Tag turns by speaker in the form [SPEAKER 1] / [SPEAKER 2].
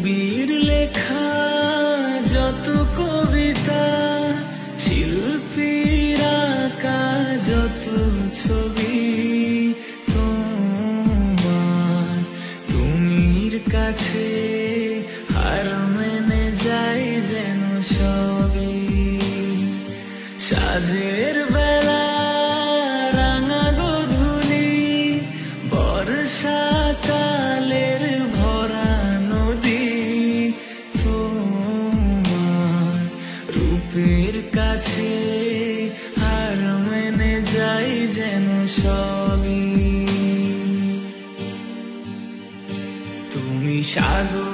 [SPEAKER 1] কবির লেখা যত কবিতা, শিল্পীর আঁকা যত ছবি, তোমার তুমির কাছে হার মেনে যাই যেন সবই। সাজের বেলা রাঙা গধূলি, বর্ষাকালের ভরা নদী, তোমার রূপের কাছে হার মেনে যাই যেন সবই। তুমি সাগর